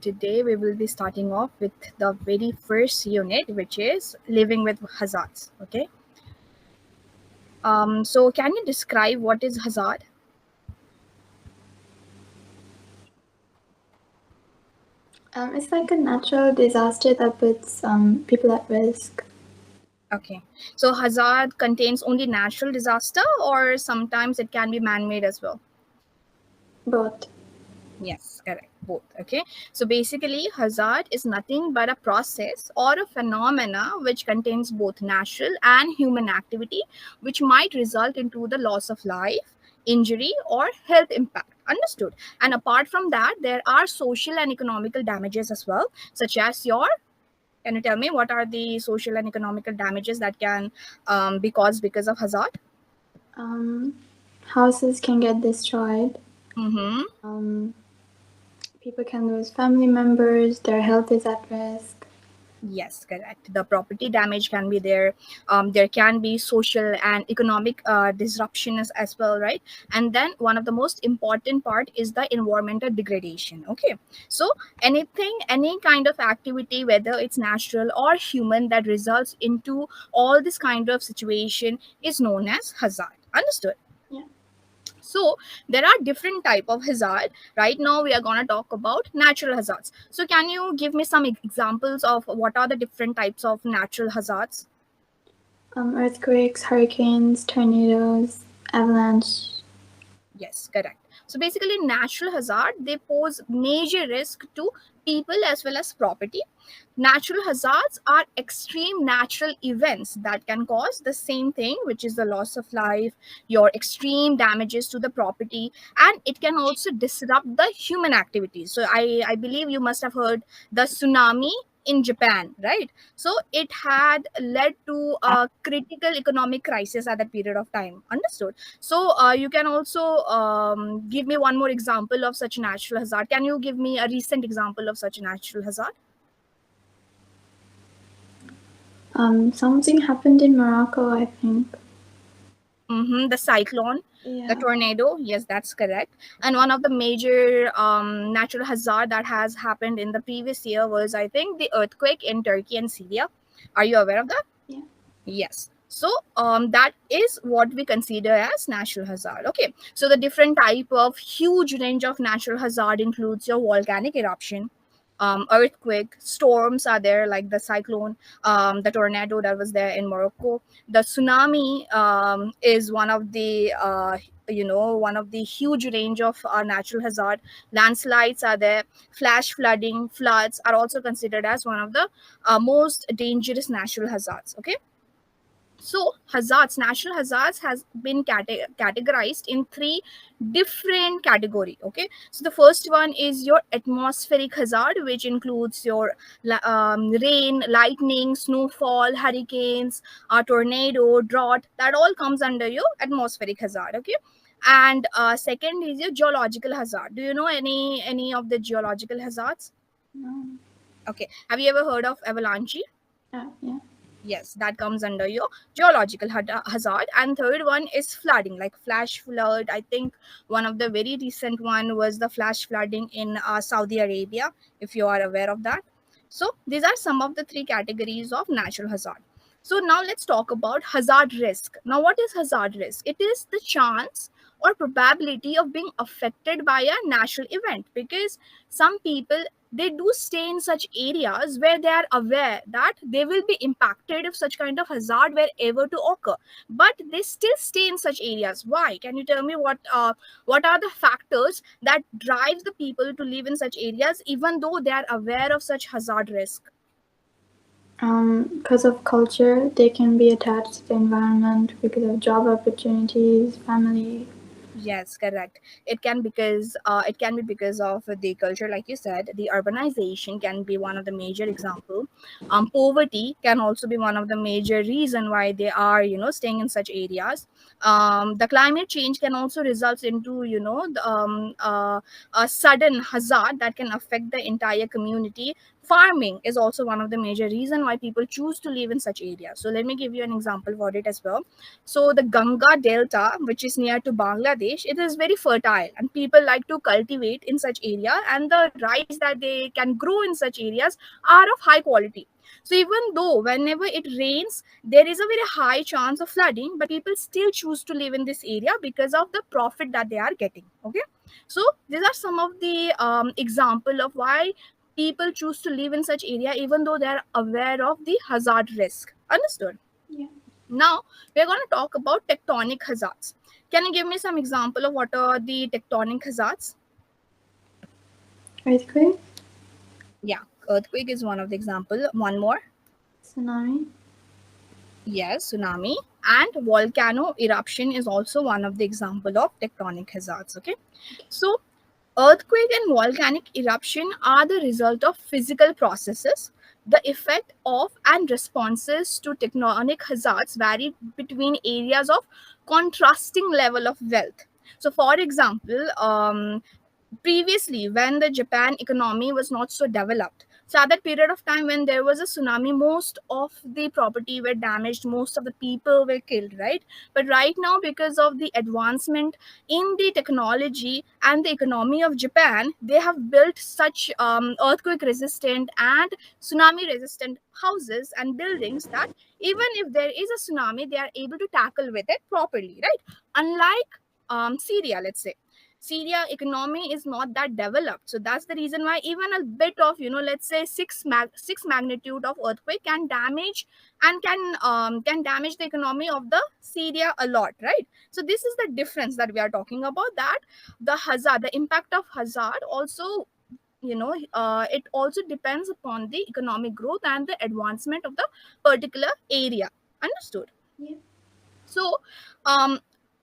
today we will be starting off with the very first unit, which is living with hazards. Okay. So can you describe what is hazard? It's like a natural disaster that puts people at risk. Okay. So hazard contains only natural disaster, or sometimes it can be man-made as well. Both. Yes, correct. Both. Okay. So basically, hazard is nothing but a process or a phenomena which contains both natural and human activity, which might result into the loss of life, injury, or health impact. Understood. And apart from that, there are social and economical damages as well, such as your. Can you tell me what are the social and economical damages that can be caused because of hazard? Um, Houses can get destroyed. Mm-hmm. People can lose family members. Their health is at risk. Yes, correct. The property damage can be there. There can be social and economic disruption as well, right? And then one of the most important part is the environmental degradation. Okay, so any kind of activity, whether it's natural or human, that results into all this kind of situation is known as hazard. Understood? Yeah. So there are different type of hazard. Right now we are going to talk about natural hazards. So can you give me some examples of what are the different types of natural hazards? Earthquakes, hurricanes, tornadoes, avalanche. Yes, correct. So basically, natural hazard, they pose major risk to people as well as property. Natural hazards are extreme natural events that can cause the same thing, which is the loss of life, your extreme damages to the property, and it can also disrupt the human activities. So I believe you must have heard the tsunami in Japan, right? So it had led to a critical economic crisis at that period of time. Understood? So you can also give me one more example of such natural hazard. Can you give me a recent example of such a natural hazard? Something happened in Morocco, I think. The cyclone, the Yeah. tornado. Yes, that's correct. And one of the major natural hazard that has happened in the previous year was, I think, the earthquake in Turkey and Syria. Are you aware of that? Yeah. Yes. So that is what we consider as natural hazard. Okay. So the different type of huge range of natural hazard includes your volcanic eruption, earthquake, storms are there like the cyclone, the tornado that was there in Morocco. The tsunami is one of the one of the huge range of natural hazard. Landslides are there. Flash flooding, floods are also considered as one of the most dangerous natural hazards. Okay. So hazards, natural hazards has been categorized in three different category. Okay, so the first one is your atmospheric hazard, which includes your rain, lightning, snowfall, hurricanes, tornado, drought. That all comes under your atmospheric hazard. Okay, and second is your geological hazard. Do you know any of the geological hazards? No. Okay, have you ever heard of avalanche? Yeah. Yeah. Yes, that comes under your geological hazard. And third one is flooding, like flash flood. I think one of the very recent one was the flash flooding in Saudi Arabia, if you are aware of that. So these are some of the three categories of natural hazard. So now let's talk about hazard risk. Now, what is hazard risk? It is the chance or probability of being affected by a natural event, because some people, they do stay in such areas where they are aware that they will be impacted if such kind of hazard were ever to occur, but they still stay in such areas. Why? Can you tell me what are the factors that drives the people to live in such areas even though they are aware of such hazard risk? Because of culture, they can be attached to the environment because of job opportunities, family. Yes, correct. It can be because of the culture, like you said. The urbanization can be one of the major example. Poverty can also be one of the major reason why they are staying in such areas. The climate change can also result into a sudden hazard that can affect the entire community. Farming is also one of the major reason why people choose to live in such areas. So let me give you an example for it as well. So the Ganga Delta, which is near to Bangladesh, it is very fertile and people like to cultivate in such area, and the rice that they can grow in such areas are of high quality. So even though whenever it rains there is a very high chance of flooding, but people still choose to live in this area because of the profit that they are getting. Okay, so these are some of the example of why people choose to live in such area even though they are aware of the hazard risk. Understood? Yeah. Now we're going to talk about tectonic hazards. Can you give me some example of what are the tectonic hazards? Earthquake, Yeah, earthquake is one of the example. One more. tsunami, Yes, tsunami. And volcano eruption is also one of the example of tectonic hazards. Okay, so earthquake and volcanic eruption are the result of physical processes. The effect of and responses to tectonic hazards vary between areas of contrasting level of wealth. So, for example, previously when the Japan economy was not so developed, so at that period of time when there was a tsunami, most of the property were damaged, most of the people were killed, right? But right now, because of the advancement in the technology and the economy of Japan, they have built such earthquake resistant and tsunami resistant houses and buildings that even if there is a tsunami they are able to tackle with it properly, right? Unlike Syria, let's say Syria economy is not that developed. So that's the reason why even a bit of, let's say six magnitude of earthquake can damage and can damage the economy of the Syria a lot, right? So this is the difference that we are talking about, that the hazard, the impact of hazard also, it also depends upon the economic growth and the advancement of the particular area. Understood? yeah. So, um,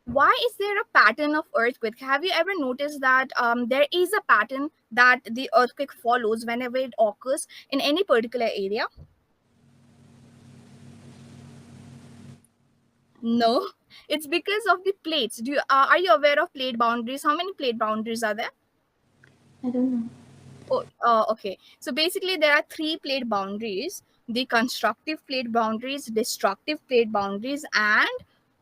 why is there a pattern of earthquake? Have you ever noticed that there is a pattern that the earthquake follows whenever it occurs in any particular area? No, it's because of the plates. Are you aware of plate boundaries? How many plate boundaries are there? I don't know. Oh, okay. So basically, there are three plate boundaries: the constructive plate boundaries, destructive plate boundaries, and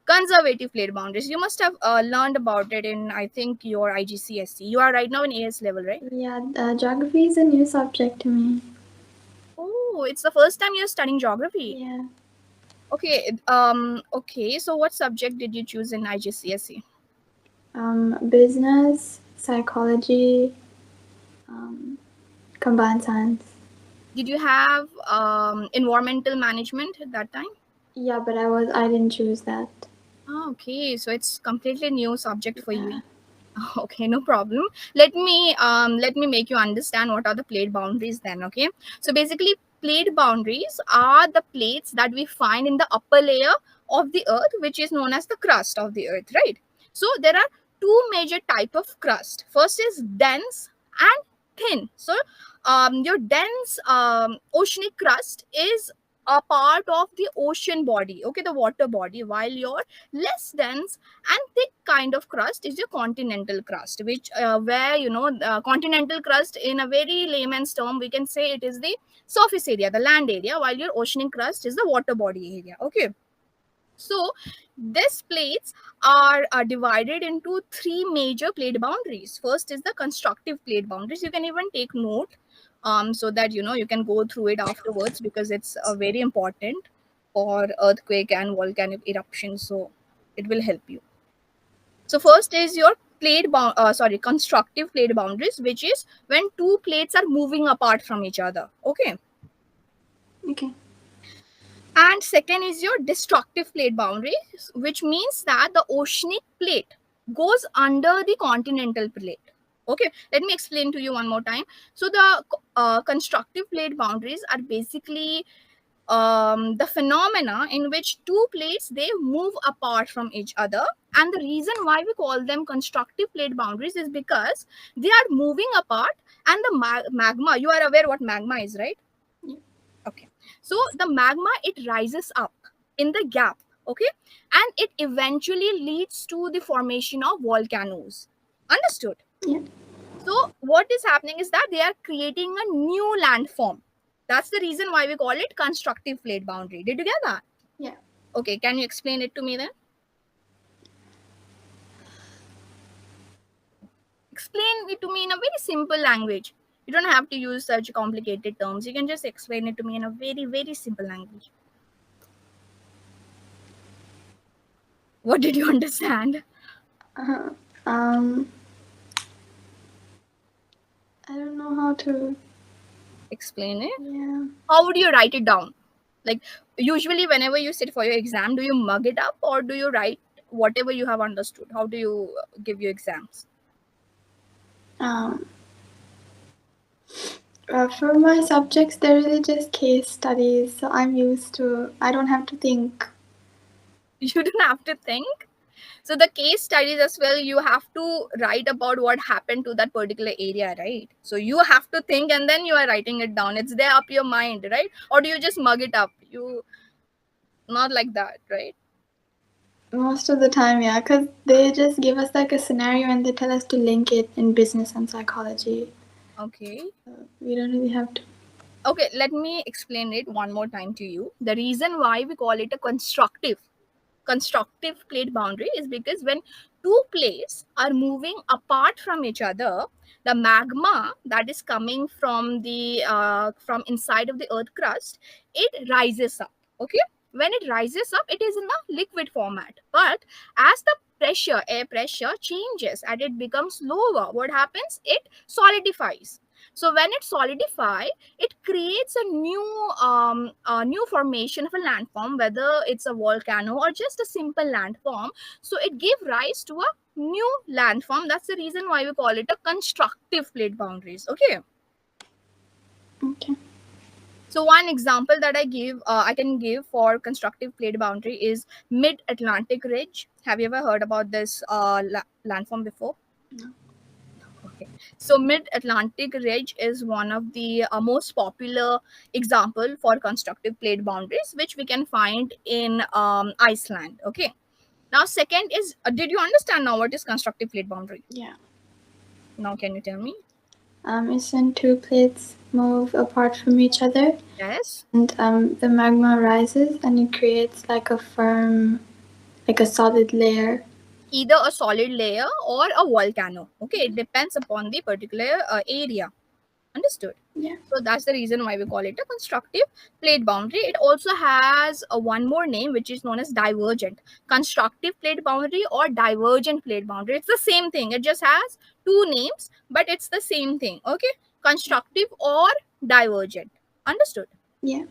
conservative plate boundaries. You must have learned about it in, I think, your IGCSE. You are right now in AS level, right? Yeah, geography is a new subject to me. Oh, it's the first time you're studying geography. Yeah. Okay. Okay. So, what subject did you choose in IGCSE? Business, psychology, combined science. Did you have environmental management at that time? Yeah, but I didn't choose that. Ah, okay, so it's completely new subject for Yeah. you. Okay, no problem. Let me make you understand what are the plate boundaries then. Okay, so basically plate boundaries are the plates that we find in the upper layer of the earth, which is known as the crust of the earth, right? So there are two major type of crust. First is dense and thin. So your dense oceanic crust is a part of the ocean body, okay, the water body, while your less dense and thick kind of crust is your continental crust, which where continental crust, in a very layman's term, we can say it is the surface area, the land area, while your oceanic crust is the water body area. Okay, so these plates are divided into three major plate boundaries. First is the constructive plate boundaries. You can even take note so that you can go through it afterwards, because it's very important for earthquake and volcanic eruption. So it will help you. So first is your constructive plate boundaries, which is when two plates are moving apart from each other. Okay. Okay. And second is your destructive plate boundaries, which means that the oceanic plate goes under the continental plate. Okay, let me explain to you one more time. So the constructive plate boundaries are basically the phenomena in which two plates they move apart from each other, and the reason why we call them constructive plate boundaries is because they are moving apart, and the magma, you are aware what magma is, right? Yeah. Okay, so the magma, it rises up in the gap. Okay, and it eventually leads to the formation of volcanoes. Understood? Yeah. So what is happening is that they are creating a new landform. That's the reason why we call it constructive plate boundary. Did you get that? Yeah. Okay, can you explain it to me then? Explain it to me in a very simple language. You don't have to use such complicated terms. You can just explain it to me in a very, very simple language. What did you understand? Uh, I don't know how to Explain it. Yeah. How would you write it down? Like, usually whenever you sit for your exam, do you mug it up or do you write whatever you have understood? How do you give your exams? For my subjects, they're really just case studies, so I don't have to think. You don't have to think. So the case studies as well, you have to write about what happened to that particular area, right? So you have to think and then you are writing it down. It's there up your mind, right? Or do you just mug it up? You not like that, right? Most of the time, yeah, because they just give us like a scenario and they tell us to link it in business and psychology. Okay. We don't really have to. Okay, let me explain it one more time to you. The reason why we call it a constructive plate boundary is because when two plates are moving apart from each other, the magma that is coming from the from inside of the earth crust, it rises up. Okay, when it rises up, it is in a liquid format, but as the air pressure changes and it becomes lower, what happens? It solidifies. So when it solidifies, it creates a new formation of a landform, whether it's a volcano or just a simple landform. So it gives rise to a new landform. That's the reason why we call it a constructive plate boundaries. Okay. Okay. So one example that I can give for constructive plate boundary is Mid-Atlantic Ridge. Have you ever heard about this landform before? No. Okay. So Mid-Atlantic Ridge is one of the most popular example for constructive plate boundaries, which we can find in Iceland. Okay. Now, second is, did you understand now what is constructive plate boundary? Yeah. Now, can you tell me? It's when two plates move apart from each other. Yes. And the magma rises and it creates like a firm, like a solid layer. Either a solid layer or a volcano. Okay, it depends upon the particular area. Understood? Yeah. So that's the reason why we call it a constructive plate boundary. It also has one more name, which is known as divergent. Constructive plate boundary or divergent plate boundary. It's the same thing. It just has two names, but it's the same thing. Okay, constructive or divergent. Understood? Yeah.